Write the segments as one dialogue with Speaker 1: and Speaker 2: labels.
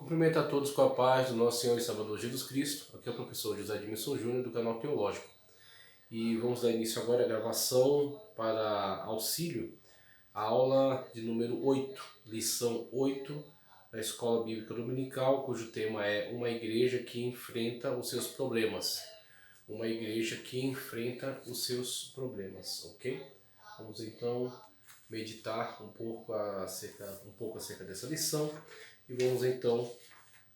Speaker 1: Cumprimento a todos com a paz do nosso Senhor e Salvador Jesus Cristo. Aqui é o professor José Edmilson Júnior do canal Teológico. E vamos dar início agora à gravação para auxílio, a aula de número 8, lição 8 da Escola Bíblica Dominical, cujo tema é Uma Igreja que Enfrenta os Seus Problemas. Uma igreja que enfrenta os seus problemas, ok? Vamos então meditar um pouco acerca dessa lição e vamos então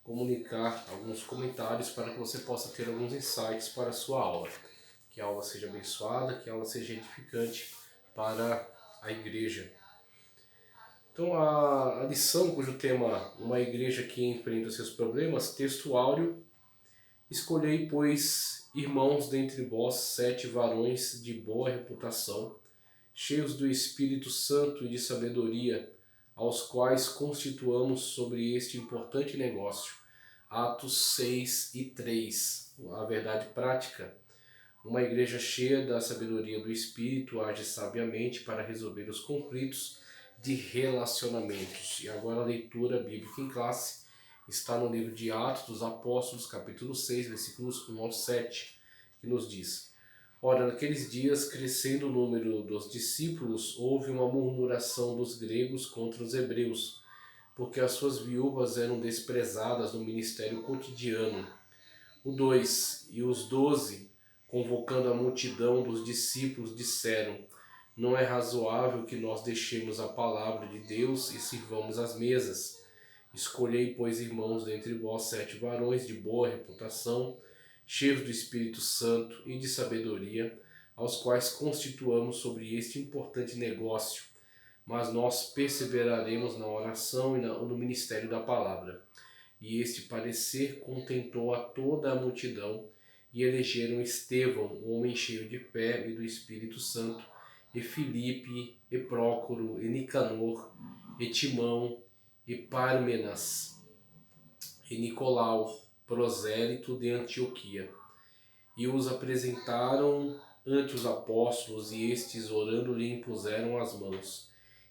Speaker 1: comunicar alguns comentários para que você possa ter alguns insights para a sua aula. Que a aula seja abençoada, que a aula seja edificante para a igreja. Então a lição cujo tema Uma Igreja que Enfrenta os Seus Problemas, texto áureo: escolhei, pois, irmãos dentre vós 7 varões de boa reputação, cheios do Espírito Santo e de sabedoria, aos quais constituamos sobre este importante negócio. Atos 6 e 3, a verdade prática. Uma igreja cheia da sabedoria do Espírito age sabiamente para resolver os conflitos de relacionamentos. E agora a leitura bíblica em classe está no livro de Atos dos Apóstolos, capítulo 6, versículos 1 ao 7, que nos diz: Ora, naqueles dias, crescendo o número dos discípulos, houve uma murmuração dos gregos contra os hebreus, porque as suas viúvas eram desprezadas no ministério cotidiano. O 2: E os 12, convocando a multidão dos discípulos, disseram: Não é razoável que nós deixemos a palavra de Deus e sirvamos as mesas. Escolhei, pois, irmãos, dentre vós 7 varões de boa reputação, cheios do Espírito Santo e de sabedoria, aos quais constituamos sobre este importante negócio. Mas nós perseveraremos na oração e no ministério da palavra. E este parecer contentou a toda a multidão, e elegeram Estevão, homem cheio de fé e do Espírito Santo, e Filipe, e Prócoro, e Nicanor, e Timão, e Pármenas, e Nicolau, prosélito de Antioquia. E os apresentaram ante os apóstolos, e estes, orando, lhe impuseram as mãos.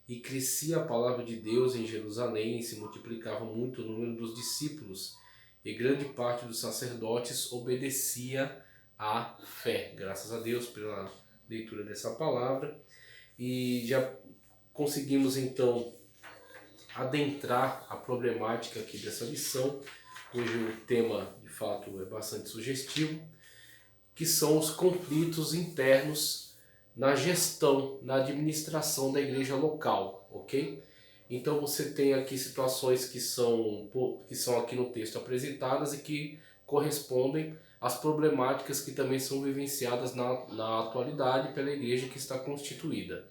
Speaker 1: E crescia a palavra de Deus em Jerusalém, e se multiplicava muito o número dos discípulos, e grande parte dos sacerdotes obedecia à fé. Graças a Deus pela leitura dessa palavra. E já conseguimos então adentrar a problemática aqui dessa lição, cujo tema de fato é bastante sugestivo, que são os conflitos internos na gestão, na administração da igreja local, ok? Então você tem aqui situações que são aqui no texto apresentadas e que correspondem às problemáticas que também são vivenciadas na atualidade pela igreja que está constituída,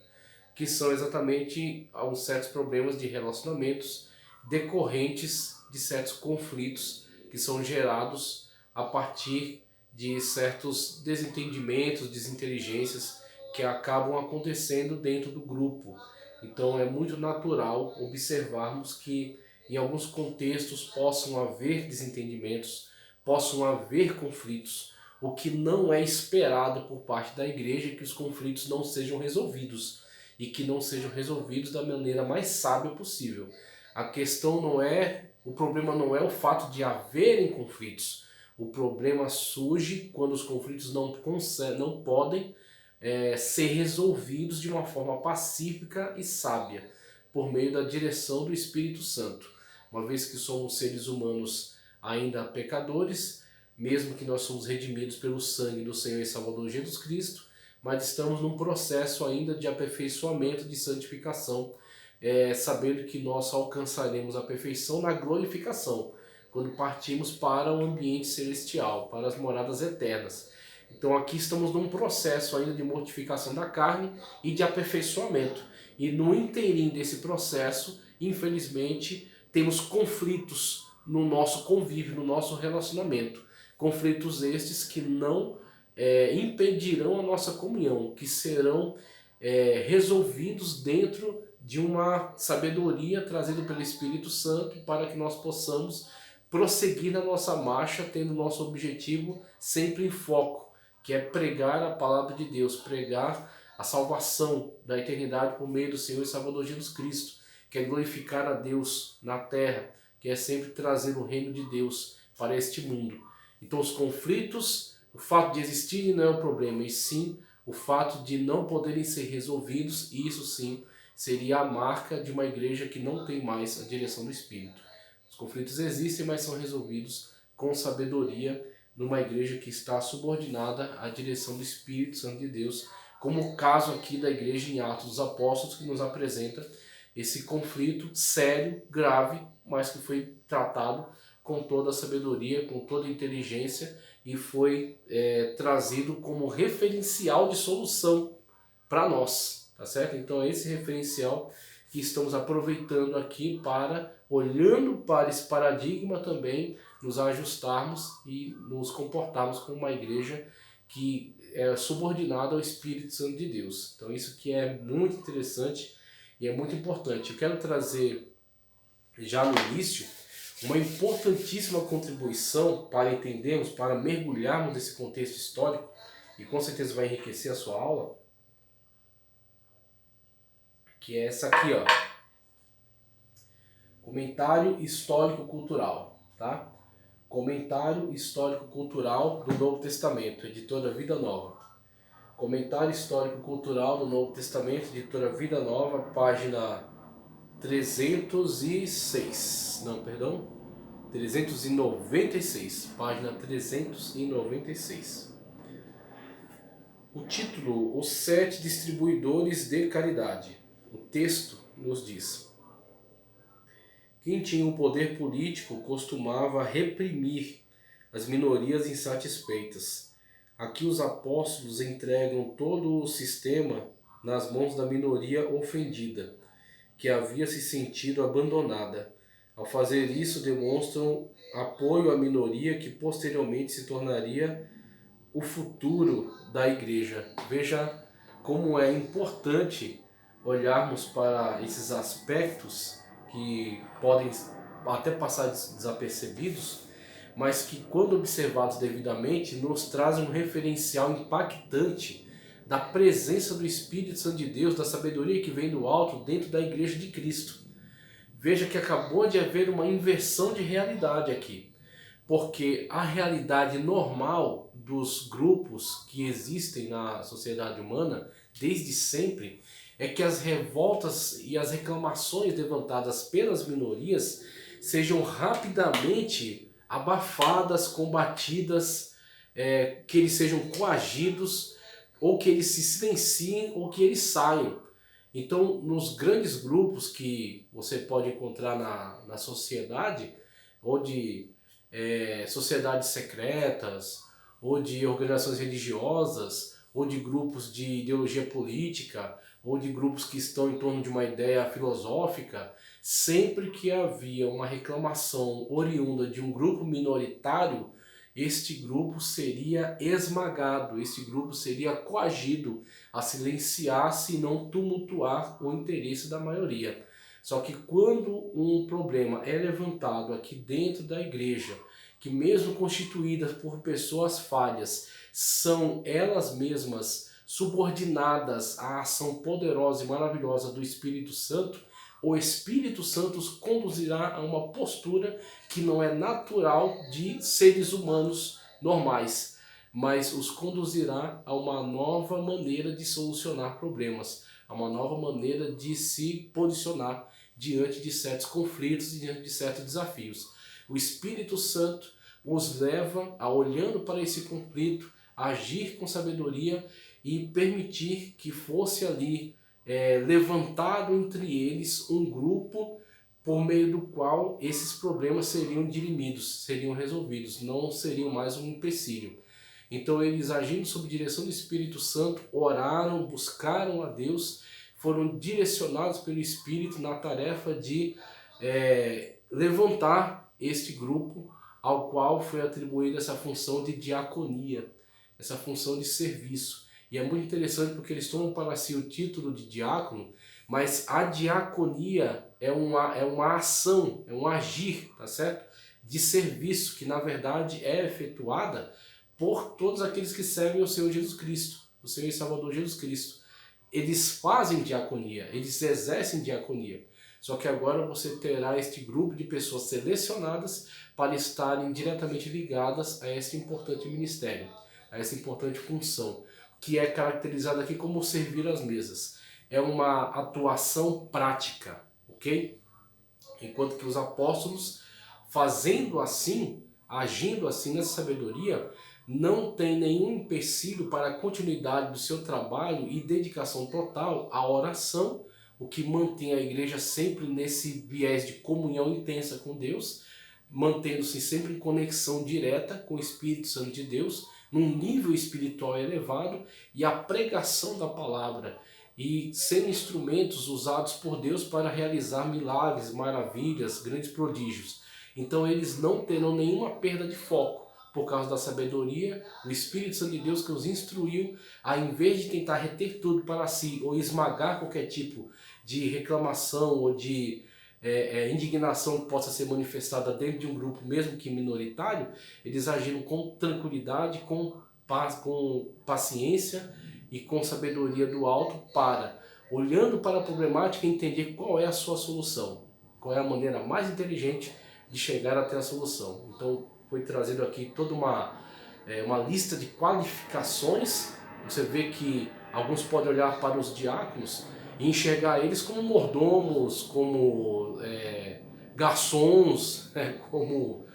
Speaker 1: que são exatamente alguns certos problemas de relacionamentos decorrentes de certos conflitos que são gerados a partir de certos desentendimentos, desinteligências que acabam acontecendo dentro do grupo. Então é muito natural observarmos que em alguns contextos possam haver desentendimentos, possam haver conflitos, o que não é esperado por parte da igreja é que os conflitos não sejam resolvidos e que não sejam resolvidos da maneira mais sábia possível. O problema não é o fato de haverem conflitos. O problema surge quando os conflitos não podem ser resolvidos de uma forma pacífica e sábia, por meio da direção do Espírito Santo. Uma vez que somos seres humanos ainda pecadores, mesmo que nós somos redimidos pelo sangue do Senhor e Salvador Jesus Cristo, mas estamos num processo ainda de aperfeiçoamento, de santificação, sabendo que nós alcançaremos a perfeição na glorificação, quando partimos para o ambiente celestial, para as moradas eternas. Então aqui estamos num processo ainda de mortificação da carne e de aperfeiçoamento. E no inteirinho desse processo, infelizmente, temos conflitos no nosso convívio, no nosso relacionamento. Conflitos estes que não impedirão a nossa comunhão, que serão resolvidos dentro de uma sabedoria trazida pelo Espírito Santo para que nós possamos prosseguir na nossa marcha, tendo nosso objetivo sempre em foco, que é pregar a palavra de Deus, pregar a salvação da eternidade por meio do Senhor e Salvador Jesus Cristo, que é glorificar a Deus na terra, que é sempre trazer o reino de Deus para este mundo. Então os conflitos, o fato de existirem não é o problema, e sim o fato de não poderem ser resolvidos, e isso sim seria a marca de uma igreja que não tem mais a direção do Espírito. Os conflitos existem, mas são resolvidos com sabedoria numa igreja que está subordinada à direção do Espírito Santo de Deus, como o caso aqui da igreja em Atos dos Apóstolos, que nos apresenta esse conflito sério, grave, mas que foi tratado com toda a sabedoria, com toda a inteligência, e foi trazido como referencial de solução para nós, tá certo? Então é esse referencial que estamos aproveitando aqui para, olhando para esse paradigma também, nos ajustarmos e nos comportarmos como uma igreja que é subordinada ao Espírito Santo de Deus. Então isso que é muito interessante e é muito importante. Eu quero trazer já no início uma importantíssima contribuição para entendermos, para mergulharmos nesse contexto histórico, e com certeza vai enriquecer a sua aula, que é essa aqui, ó. Comentário histórico-cultural, tá? Comentário histórico-cultural do Novo Testamento, editora Vida Nova. Comentário histórico-cultural do Novo Testamento, editora Vida Nova, página 306. Não, perdão. 396. Página 396. O título: Os 7 distribuidores de caridade. O texto nos diz: quem tinha o poder político costumava reprimir as minorias insatisfeitas. Aqui os apóstolos entregam todo o sistema nas mãos da minoria ofendida, que havia se sentido abandonada. Ao fazer isso, demonstram apoio à minoria que posteriormente se tornaria o futuro da igreja. Veja como é importante olharmos para esses aspectos que podem até passar desapercebidos, mas que, quando observados devidamente, nos trazem um referencial impactante da presença do Espírito Santo de Deus, da sabedoria que vem do alto dentro da igreja de Cristo. Veja que acabou de haver uma inversão de realidade aqui, porque a realidade normal dos grupos que existem na sociedade humana desde sempre é que as revoltas e as reclamações levantadas pelas minorias sejam rapidamente abafadas, combatidas, que eles sejam coagidos, ou que eles se silenciem, ou que eles saiam. Então, nos grandes grupos que você pode encontrar na sociedade, ou de sociedades secretas, ou de organizações religiosas, ou de grupos de ideologia política, ou de grupos que estão em torno de uma ideia filosófica, sempre que havia uma reclamação oriunda de um grupo minoritário, este grupo seria esmagado, este grupo seria coagido a silenciar-se e não tumultuar o interesse da maioria. Só que quando um problema é levantado aqui dentro da igreja, que mesmo constituídas por pessoas falhas, são elas mesmas subordinadas à ação poderosa e maravilhosa do Espírito Santo, o Espírito Santo os conduzirá a uma postura que não é natural de seres humanos normais, mas os conduzirá a uma nova maneira de solucionar problemas, a uma nova maneira de se posicionar diante de certos conflitos e diante de certos desafios. O Espírito Santo os leva a, olhando para esse conflito, a agir com sabedoria e permitir que fosse ali levantado entre eles um grupo por meio do qual esses problemas seriam dirimidos, seriam resolvidos, não seriam mais um empecilho. Então eles, agindo sob direção do Espírito Santo, oraram, buscaram a Deus, foram direcionados pelo Espírito na tarefa de levantar este grupo ao qual foi atribuída essa função de diaconia, essa função de serviço. E é muito interessante porque eles tomam para si o título de diácono, mas a diaconia é uma ação, é um agir, tá certo? De serviço, que na verdade é efetuada por todos aqueles que servem o Senhor Jesus Cristo, o Senhor e Salvador Jesus Cristo. Eles fazem diaconia, eles exercem diaconia. Só que agora você terá este grupo de pessoas selecionadas para estarem diretamente ligadas a esse importante ministério, a essa importante função, que é caracterizada aqui como servir às mesas. É uma atuação prática, ok? Enquanto que os apóstolos, fazendo assim, agindo assim nessa sabedoria, não tem nenhum empecilho para a continuidade do seu trabalho e dedicação total à oração, o que mantém a igreja sempre nesse viés de comunhão intensa com Deus, mantendo-se sempre em conexão direta com o Espírito Santo de Deus, num nível espiritual elevado, e a pregação da palavra, e sendo instrumentos usados por Deus para realizar milagres, maravilhas, grandes prodígios. Então eles não terão nenhuma perda de foco, por causa da sabedoria, o Espírito Santo de Deus que os instruiu a, em vez de tentar reter tudo para si, ou esmagar qualquer tipo de reclamação ou de indignação que possa ser manifestada dentro de um grupo, mesmo que minoritário, eles agiram com tranquilidade, com paz, com paciência e com sabedoria do alto para, olhando para a problemática, entender qual é a sua solução, qual é a maneira mais inteligente de chegar até a solução. Então foi trazido aqui toda uma lista de qualificações. Você vê que alguns podem olhar para os diáconos e enxergar eles como mordomos, como garçons, como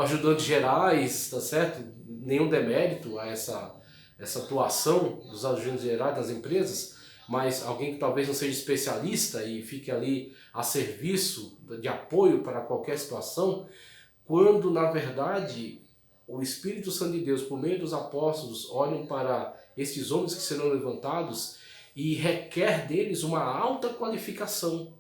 Speaker 1: ajudantes gerais, tá certo? Nenhum demérito a essa atuação dos ajudantes gerais das empresas, mas alguém que talvez não seja especialista e fique ali a serviço de apoio para qualquer situação, quando na verdade o Espírito Santo de Deus, por meio dos apóstolos, olham para estes homens que serão levantados e requer deles uma alta qualificação.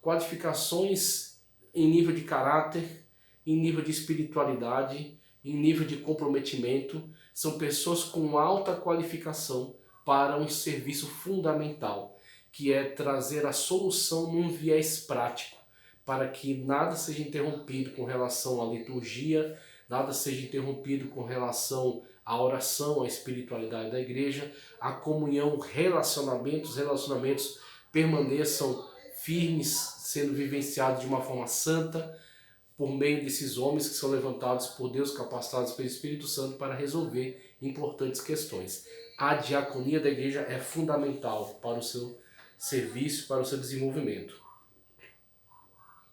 Speaker 1: Qualificações em nível de caráter, em nível de espiritualidade, em nível de comprometimento. São pessoas com alta qualificação para um serviço fundamental, que é trazer a solução num viés prático, para que nada seja interrompido com relação à liturgia, nada seja interrompido com relação à oração, à espiritualidade da igreja, a comunhão, relacionamentos permaneçam firmes, sendo vivenciados de uma forma santa, por meio desses homens que são levantados por Deus, capacitados pelo Espírito Santo para resolver importantes questões. A diaconia da igreja é fundamental para o seu serviço, para o seu desenvolvimento.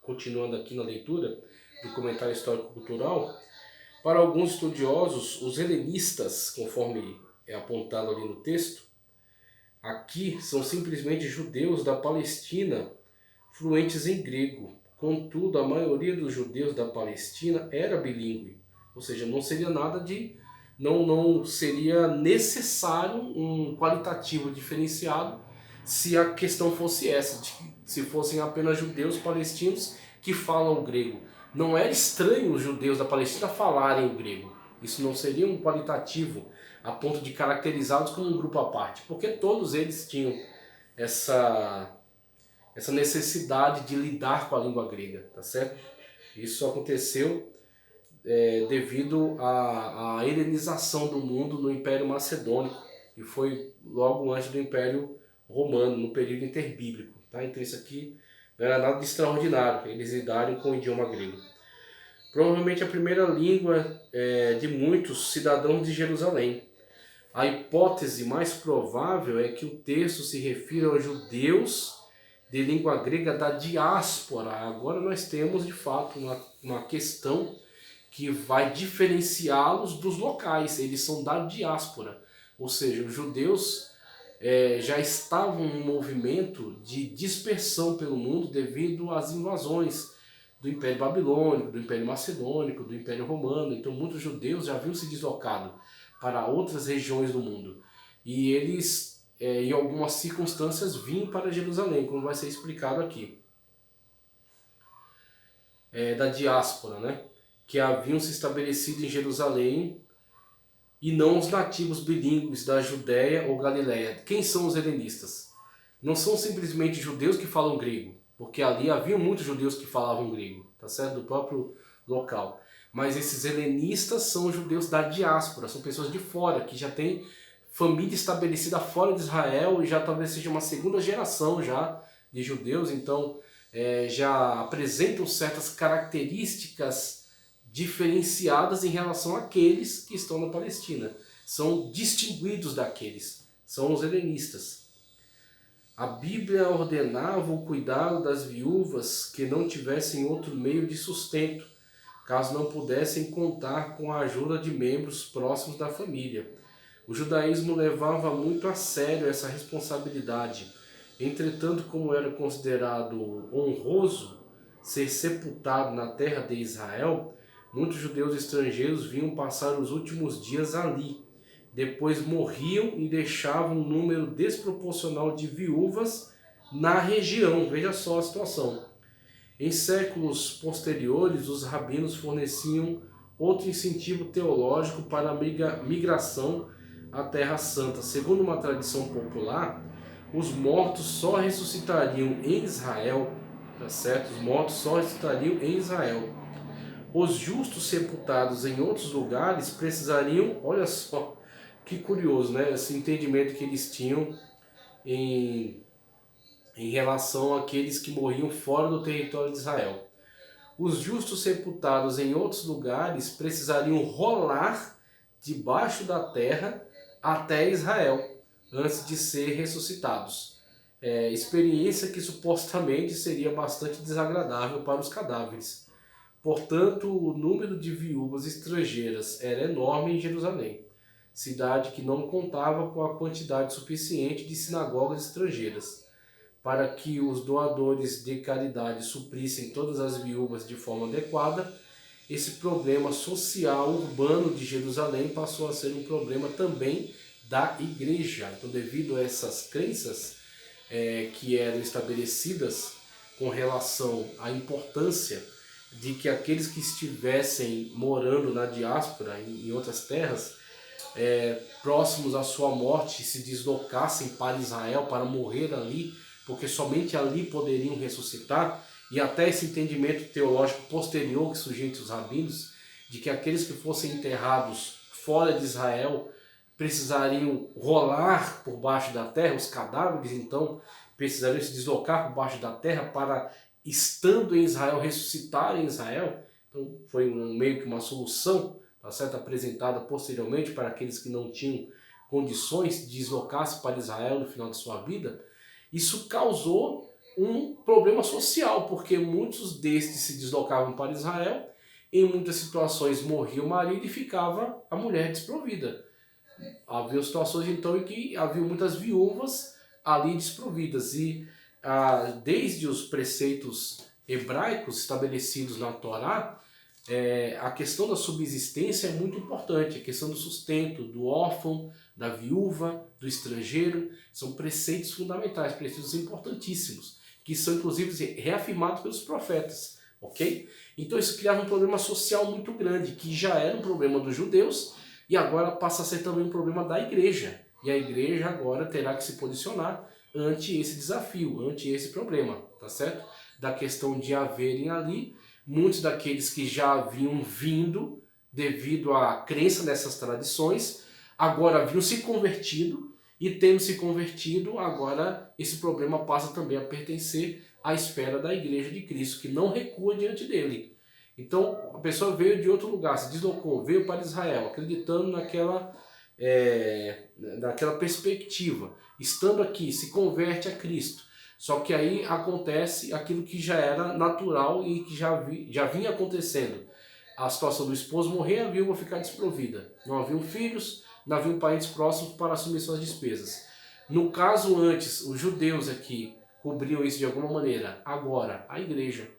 Speaker 1: Continuando aqui na leitura do comentário histórico-cultural, para alguns estudiosos, os helenistas, conforme é apontado ali no texto, aqui são simplesmente judeus da Palestina fluentes em grego. Contudo, a maioria dos judeus da Palestina era bilíngue, ou seja, não seria nada de... não seria necessário um qualitativo diferenciado se a questão fosse essa, se fossem apenas judeus palestinos que falam grego. Não era estranho os judeus da Palestina falarem o grego. Isso não seria um qualitativo a ponto de caracterizá-los como um grupo à parte, porque todos eles tinham essa necessidade de lidar com a língua grega, tá certo? Isso aconteceu devido à helenização do mundo no Império Macedônico, e foi logo antes do Império Romano, no período interbíblico. Tá? Então isso aqui não era nada de extraordinário, eles lidarem com o idioma grego. Provavelmente a primeira língua de muitos cidadãos de Jerusalém. A hipótese mais provável é que o texto se refira aos judeus de língua grega da diáspora. Agora nós temos de fato uma questão que vai diferenciá-los dos locais. Eles são da diáspora, ou seja, os judeus já estavam em um movimento de dispersão pelo mundo devido às invasões do Império Babilônico, do Império Macedônico, do Império Romano. Então muitos judeus já haviam se deslocado para outras regiões do mundo. E eles, em algumas circunstâncias, vinham para Jerusalém, como vai ser explicado aqui. Da diáspora, né? Que haviam se estabelecido em Jerusalém, e não os nativos bilíngues da Judéia ou Galiléia. Quem são os helenistas? Não são simplesmente judeus que falam grego, porque ali havia muitos judeus que falavam grego, tá certo? Do próprio local. Mas esses helenistas são judeus da diáspora, são pessoas de fora, que já têm família estabelecida fora de Israel e já talvez seja uma segunda geração já de judeus. Então já apresentam certas características diferenciadas em relação àqueles que estão na Palestina. São distinguidos daqueles, são os helenistas. A Bíblia ordenava o cuidado das viúvas que não tivessem outro meio de sustento, caso não pudessem contar com a ajuda de membros próximos da família. O judaísmo levava muito a sério essa responsabilidade. Entretanto, como era considerado honroso ser sepultado na terra de Israel, muitos judeus estrangeiros vinham passar os últimos dias ali. Depois morriam e deixavam um número desproporcional de viúvas na região. Veja só a situação. Em séculos posteriores, os rabinos forneciam outro incentivo teológico para a migração à Terra Santa. Segundo uma tradição popular, os mortos só ressuscitariam em Israel, tá certo? Os mortos só ressuscitariam em Israel. Os justos sepultados em outros lugares precisariam, olha só, que curioso, né? Esse entendimento que eles tinham em relação àqueles que morriam fora do território de Israel. Os justos sepultados em outros lugares precisariam rolar debaixo da terra até Israel, antes de ser ressuscitados. Experiência que supostamente seria bastante desagradável para os cadáveres. Portanto, o número de viúvas estrangeiras era enorme em Jerusalém, cidade que não contava com a quantidade suficiente de sinagogas estrangeiras. Para que os doadores de caridade suprissem todas as viúvas de forma adequada, esse problema social urbano de Jerusalém passou a ser um problema também da igreja. Então, devido a essas crenças que eram estabelecidas com relação à importância de que aqueles que estivessem morando na diáspora, em outras terras, próximos à sua morte, se deslocassem para Israel para morrer ali, porque somente ali poderiam ressuscitar, e até esse entendimento teológico posterior que surgiu entre os rabinos, de que aqueles que fossem enterrados fora de Israel precisariam rolar por baixo da terra, os cadáveres então precisariam se deslocar por baixo da terra para, estando em Israel, ressuscitar em Israel. Então foi meio que uma solução, tá certo, apresentada posteriormente para aqueles que não tinham condições de deslocar-se para Israel no final de sua vida. Isso causou um problema social, porque muitos destes se deslocavam para Israel, em muitas situações morria o marido e ficava a mulher desprovida. Havia situações então em que havia muitas viúvas ali desprovidas, e desde os preceitos hebraicos estabelecidos na Torá, a questão da subsistência é muito importante, a questão do sustento, do órfão, da viúva, do estrangeiro, são preceitos fundamentais, preceitos importantíssimos, que são inclusive reafirmados pelos profetas, ok? Então isso criava um problema social muito grande, que já era um problema dos judeus, e agora passa a ser também um problema da igreja, e a igreja agora terá que se posicionar ante esse desafio, ante esse problema, tá certo? Da questão de haverem ali muitos daqueles que já haviam vindo devido à crença nessas tradições, agora haviam se convertido, e tendo se convertido, agora esse problema passa também a pertencer à esfera da Igreja de Cristo, que não recua diante dele. Então a pessoa veio de outro lugar, se deslocou, veio para Israel, acreditando naquela perspectiva, estando aqui, se converte a Cristo. Só que aí acontece aquilo que já era natural e que já vinha acontecendo. A situação do esposo morrer, a viúva ficar desprovida. Não haviam filhos, não haviam parentes próximos para assumir suas despesas. No caso antes, os judeus aqui cobriam isso de alguma maneira. Agora, a igreja.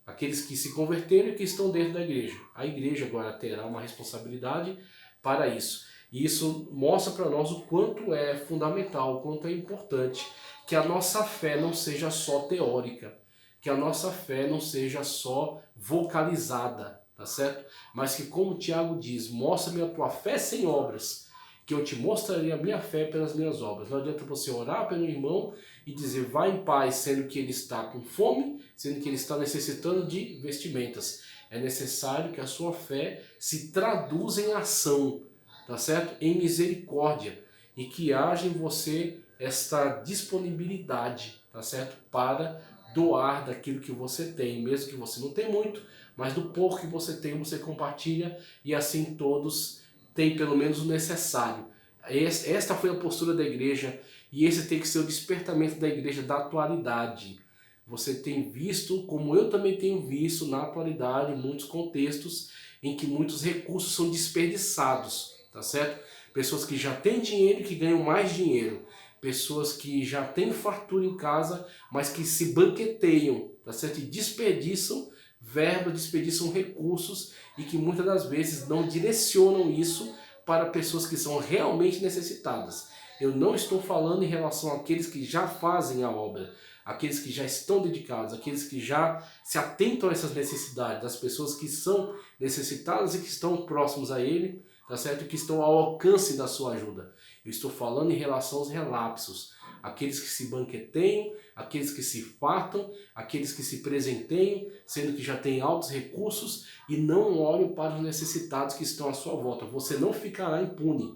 Speaker 1: Aqueles que se converteram e que estão dentro da igreja. A igreja agora terá uma responsabilidade para isso. E isso mostra para nós o quanto é fundamental, o quanto é importante que a nossa fé não seja só teórica, que a nossa fé não seja só vocalizada, tá certo? Mas que, como o Tiago diz, mostra-me a tua fé sem obras, que eu te mostrarei a minha fé pelas minhas obras. Não adianta você orar pelo irmão e dizer vai em paz, sendo que ele está com fome, sendo que ele está necessitando de vestimentas. É necessário que a sua fé se traduza em ação, tá certo? Em misericórdia, e que haja em você esta disponibilidade, tá certo? Para doar daquilo que você tem, mesmo que você não tenha muito, mas do pouco que você tem, você compartilha e assim todos têm pelo menos o necessário. Esta foi a postura da igreja e esse tem que ser o despertamento da igreja da atualidade. Você tem visto, como eu também tenho visto na atualidade, muitos contextos em que muitos recursos são desperdiçados, tá certo? Pessoas que já têm dinheiro e que ganham mais dinheiro. Pessoas que já têm fartura em casa, mas que se banqueteiam, tá certo? E desperdiçam verba, desperdiçam recursos e que muitas das vezes não direcionam isso para pessoas que são realmente necessitadas. Eu não estou falando em relação àqueles que já fazem a obra, aqueles que já estão dedicados, aqueles que já se atentam a essas necessidades, das pessoas que são necessitadas e que estão próximos a ele, tá certo? Que estão ao alcance da sua ajuda. Eu estou falando em relação aos relapsos, aqueles que se banqueteiam, aqueles que se fartam, aqueles que se presenteiam, sendo que já têm altos recursos e não olham para os necessitados que estão à sua volta. Você não ficará impune.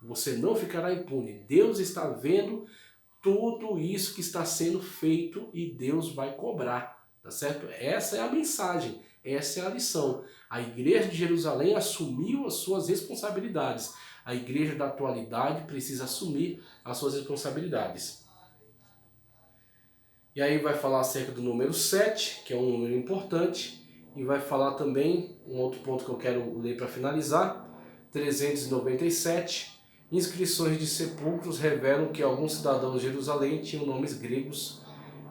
Speaker 1: Você não ficará impune. Deus está vendo tudo isso que está sendo feito e Deus vai cobrar, tá certo? Essa é a mensagem, essa é a lição. A igreja de Jerusalém assumiu as suas responsabilidades. A igreja da atualidade precisa assumir as suas responsabilidades. E aí vai falar acerca do número 7, que é um número importante, e vai falar também, um outro ponto que eu quero ler para finalizar, 397, inscrições de sepulcros revelam que alguns cidadãos de Jerusalém tinham nomes gregos,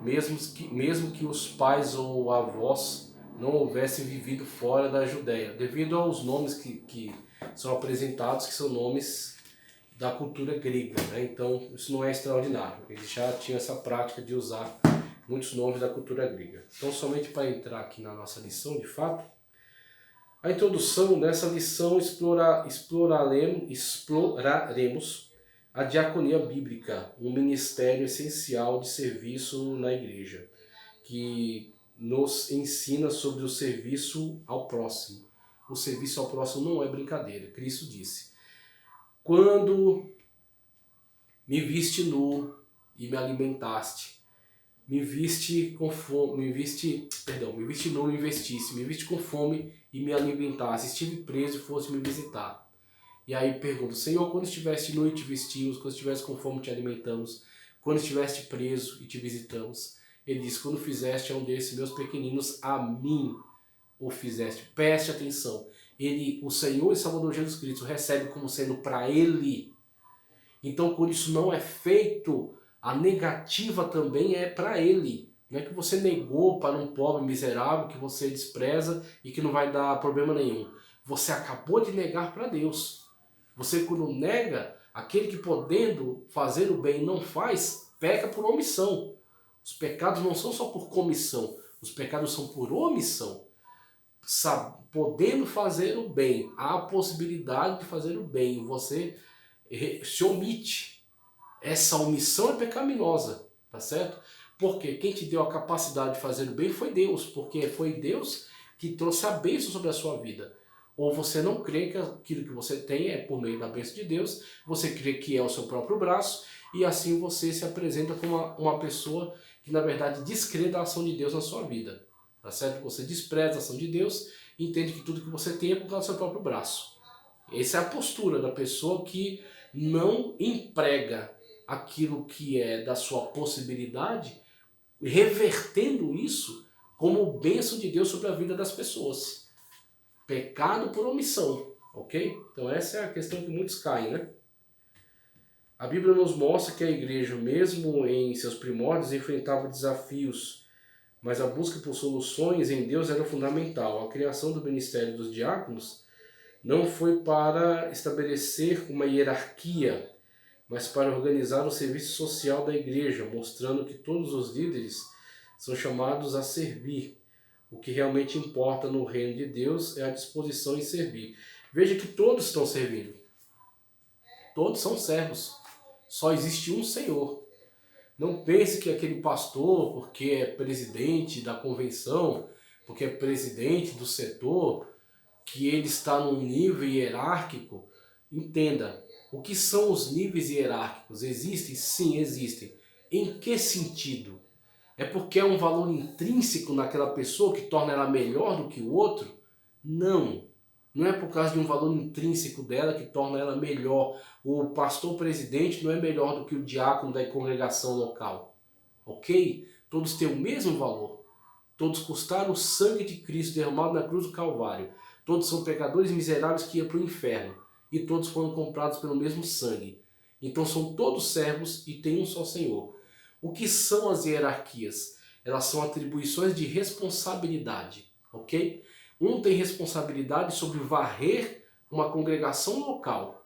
Speaker 1: mesmo que os pais ou avós não houvessem vivido fora da Judéia, devido aos nomes que são apresentados, que são nomes da cultura grega, né? Então isso não é extraordinário, eles já tinham essa prática de usar muitos nomes da cultura grega. Então, somente para entrar aqui na nossa lição, de fato, a introdução dessa lição exploraremos a diaconia bíblica, um ministério essencial de serviço na igreja, que nos ensina sobre o serviço ao próximo. O serviço ao próximo não é brincadeira. Cristo disse: quando me viste nu e me alimentaste, me viste nu e me vestisse, me viste com fome e me alimentasse, estive preso e fosse me visitar. E aí pergunto: Senhor, quando estiveste nu e te vestimos, quando estiveste com fome te alimentamos, quando estiveste preso e te visitamos? Ele diz: quando fizeste a um desses meus pequeninos, a mim o fizeste. Preste atenção, o Senhor e Salvador Jesus Cristo recebe como sendo para ele. Então, quando isso não é feito, a negativa também é para ele. Não é que você negou para um pobre miserável que você despreza e que não vai dar problema nenhum. Você acabou de negar para Deus. Você, quando nega, aquele que podendo fazer o bem não faz, peca por omissão. Os pecados não são só por comissão, os pecados são por omissão. Podendo fazer o bem, há a possibilidade de fazer o bem, você se omite. Essa omissão é pecaminosa, tá certo? Porque quem te deu a capacidade de fazer o bem foi Deus, porque foi Deus que trouxe a bênção sobre a sua vida. Ou você não crê que aquilo que você tem é por meio da bênção de Deus, você crê que é o seu próprio braço, e assim você se apresenta como uma pessoa que na verdade descrê da ação de Deus na sua vida, tá certo? Você despreza a ação de Deus e entende que tudo que você tem é por causa do seu próprio braço. Essa é a postura da pessoa que não emprega aquilo que é da sua possibilidade, revertendo isso como bênção de Deus sobre a vida das pessoas. Pecado por omissão, ok? Então essa é a questão que muitos caem, né? A Bíblia nos mostra que a igreja, mesmo em seus primórdios, enfrentava desafios, mas a busca por soluções em Deus era fundamental. A criação do ministério dos diáconos não foi para estabelecer uma hierarquia, mas para organizar o serviço social da igreja, mostrando que todos os líderes são chamados a servir. O que realmente importa no reino de Deus é a disposição em servir. Veja que todos estão servindo. Todos são servos. Só existe um Senhor. Não pense que aquele pastor, porque é presidente da convenção, porque é presidente do setor, que ele está num nível hierárquico. Entenda, o que são os níveis hierárquicos? Existem? Sim, existem. Em que sentido? É porque é um valor intrínseco naquela pessoa que torna ela melhor do que o outro? Não. Não é por causa de um valor intrínseco dela que torna ela melhor. O pastor presidente não é melhor do que o diácono da congregação local. Ok? Todos têm o mesmo valor. Todos custaram o sangue de Cristo derramado na cruz do Calvário. Todos são pecadores miseráveis que iam para o inferno. E todos foram comprados pelo mesmo sangue. Então são todos servos e têm um só Senhor. O que são as hierarquias? Elas são atribuições de responsabilidade, ok? Um tem responsabilidade sobre varrer uma congregação local,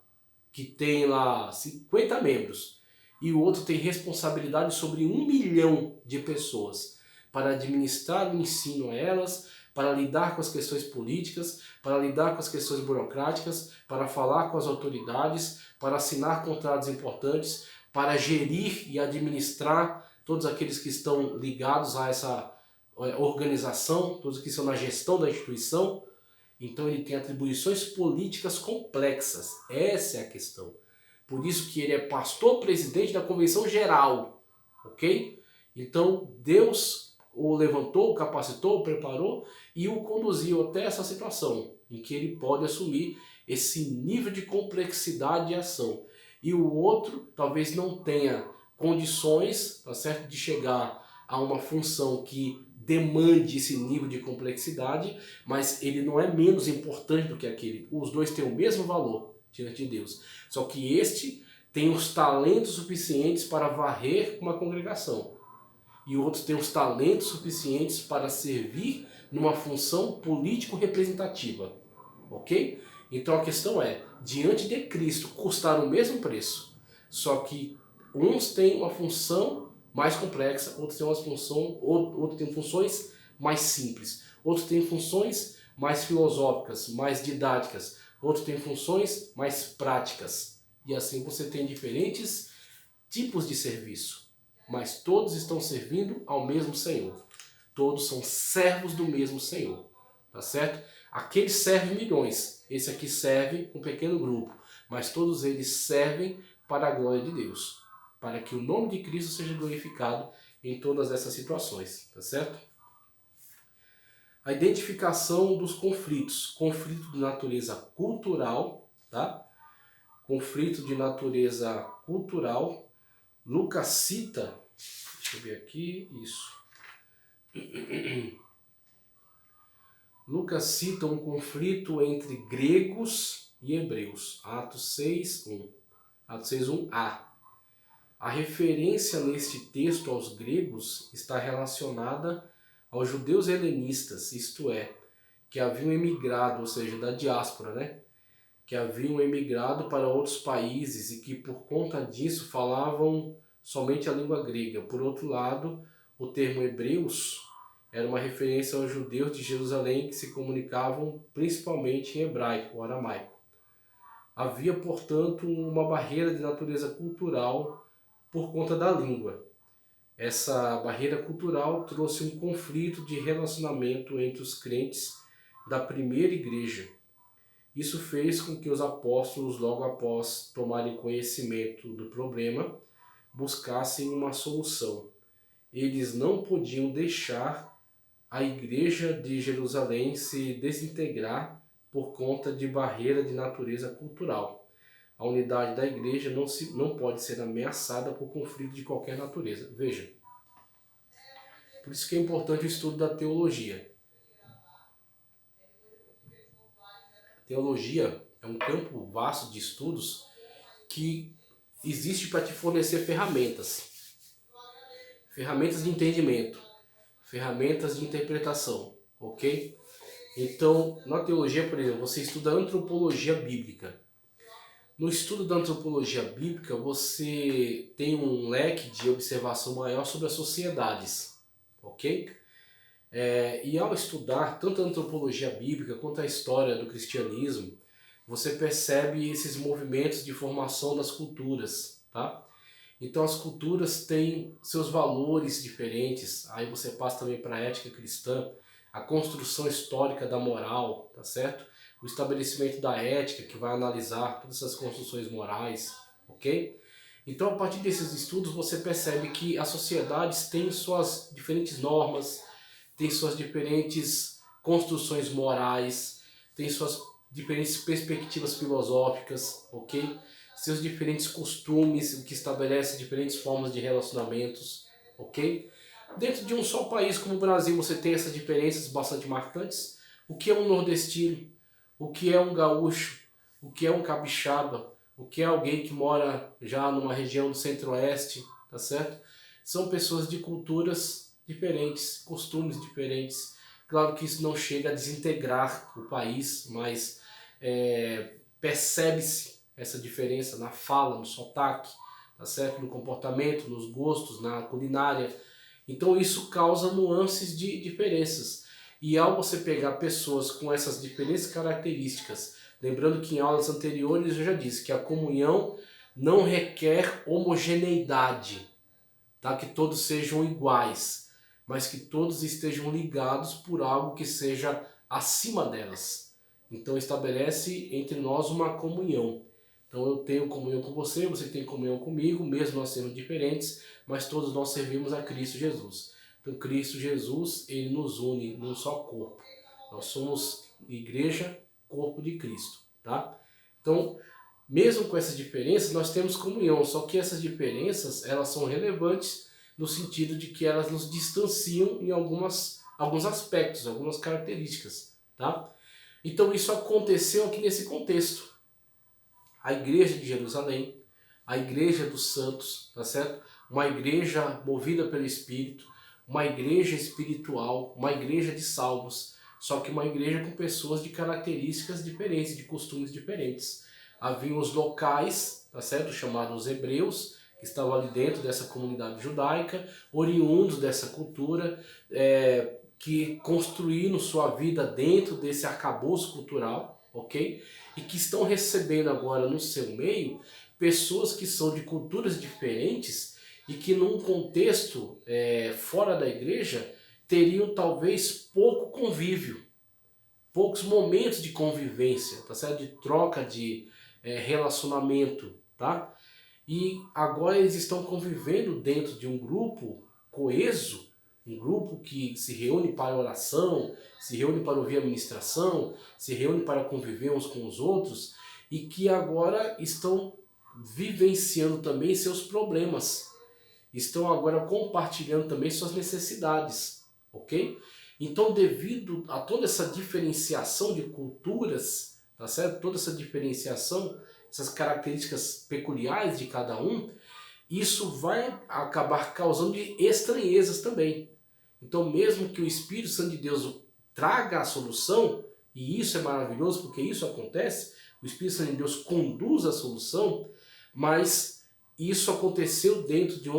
Speaker 1: que tem lá 50 membros, e o outro tem responsabilidade sobre 1 milhão de pessoas, para administrar o ensino a elas, para lidar com as questões políticas, para lidar com as questões burocráticas, para falar com as autoridades, para assinar contratos importantes, para gerir e administrar todos aqueles que estão ligados a essa organização, todos que estão na gestão da instituição. Então ele tem atribuições políticas complexas. Essa é a questão. Por isso que ele é pastor-presidente da Convenção Geral, ok? Então Deus o levantou, o capacitou, o preparou e o conduziu até essa situação em que ele pode assumir esse nível de complexidade de ação. E o outro talvez não tenha condições, tá certo, de chegar a uma função que demande esse nível de complexidade, mas ele não é menos importante do que aquele. Os dois têm o mesmo valor diante de Deus. Só que este tem os talentos suficientes para varrer uma congregação. E o outro tem os talentos suficientes para servir numa função político-representativa. Ok? Então a questão é, diante de Cristo custar o mesmo preço, só que uns têm uma função mais complexa, outros têm outros têm funções mais simples, outros têm funções mais filosóficas, mais didáticas, outros têm funções mais práticas. E assim você tem diferentes tipos de serviço, mas todos estão servindo ao mesmo Senhor. Todos são servos do mesmo Senhor, tá certo? Aquele serve milhões, esse aqui serve um pequeno grupo, mas todos eles servem para a glória de Deus, para que o nome de Cristo seja glorificado em todas essas situações, tá certo? A identificação dos conflitos, conflito de natureza cultural, tá? Conflito de natureza cultural. Lucas cita, deixa eu ver aqui, isso. Lucas cita um conflito entre gregos e hebreus. Atos 6:1. Atos 6:1a. A referência neste texto aos gregos está relacionada aos judeus helenistas, isto é, que haviam emigrado, ou seja, da diáspora, né? Que haviam emigrado para outros países e que por conta disso falavam somente a língua grega. Por outro lado, o termo hebreus era uma referência aos judeus de Jerusalém que se comunicavam principalmente em hebraico ou aramaico. Havia, portanto, uma barreira de natureza cultural por conta da língua. Essa barreira cultural trouxe um conflito de relacionamento entre os crentes da primeira igreja. Isso fez com que os apóstolos, logo após tomarem conhecimento do problema, buscassem uma solução. Eles não podiam deixar a igreja de Jerusalém se desintegrar por conta de barreira de natureza cultural. A unidade da igreja não pode ser ameaçada por conflito de qualquer natureza. Veja, por isso que é importante o estudo da teologia. Teologia é um campo vasto de estudos que existe para te fornecer ferramentas. Ferramentas de entendimento, ferramentas de interpretação, ok? Então, na teologia, por exemplo, você estuda antropologia bíblica. No estudo da antropologia bíblica, você tem um leque de observação maior sobre as sociedades, ok? E ao estudar tanto a antropologia bíblica quanto a história do cristianismo, você percebe esses movimentos de formação das culturas, tá? Então as culturas têm seus valores diferentes, aí você passa também para a ética cristã, a construção histórica da moral, tá certo? O estabelecimento da ética, que vai analisar todas essas construções morais, ok? Então, a partir desses estudos, você percebe que as sociedades têm suas diferentes normas, têm suas diferentes construções morais, têm suas diferentes perspectivas filosóficas, ok? Seus diferentes costumes, o que estabelece diferentes formas de relacionamentos, ok? Dentro de um só país como o Brasil, você tem essas diferenças bastante marcantes. O que é um nordestino? O que é um gaúcho? O que é um capixaba? O que é alguém que mora já numa região do centro-oeste, tá certo? São pessoas de culturas diferentes, costumes diferentes. Claro que isso não chega a desintegrar o país, mas percebe-se essa diferença na fala, no sotaque, tá certo? No comportamento, nos gostos, na culinária. Então isso causa nuances de diferenças. E ao você pegar pessoas com essas diferentes características, lembrando que em aulas anteriores eu já disse que a comunhão não requer homogeneidade, tá? Que todos sejam iguais, mas que todos estejam ligados por algo que seja acima delas. Então estabelece entre nós uma comunhão. Então eu tenho comunhão com você, você tem comunhão comigo, mesmo nós sendo diferentes, mas todos nós servimos a Cristo Jesus. Então Cristo Jesus, ele nos une num só corpo. Nós somos igreja, corpo de Cristo, tá? Então, mesmo com essas diferenças, nós temos comunhão, só que essas diferenças, elas são relevantes no sentido de que elas nos distanciam em alguns aspectos, algumas características, tá? Então isso aconteceu aqui nesse contexto. A igreja de Jerusalém, a igreja dos santos, tá certo? Uma igreja movida pelo Espírito, uma igreja espiritual, uma igreja de salvos, só que uma igreja com pessoas de características diferentes, de costumes diferentes. Havia os locais, tá certo? Chamados hebreus, que estavam ali dentro dessa comunidade judaica, oriundos dessa cultura, que construíram sua vida dentro desse arcabouço cultural, ok? E que estão recebendo agora no seu meio pessoas que são de culturas diferentes e que num contexto fora da igreja teriam talvez pouco convívio, poucos momentos de convivência, tá certo? De troca de relacionamento, tá? E agora eles estão convivendo dentro de um grupo coeso, um grupo que se reúne para oração, se reúne para ouvir a ministração, se reúne para conviver uns com os outros e que agora estão vivenciando também seus problemas, estão agora compartilhando também suas necessidades, ok? Então, devido a toda essa diferenciação de culturas, tá certo? Toda essa diferenciação, essas características peculiares de cada um, isso vai acabar causando estranhezas também. Então, mesmo que o Espírito Santo de Deus traga a solução, e isso é maravilhoso porque isso acontece, o Espírito Santo de Deus conduz a solução, mas isso aconteceu dentro de um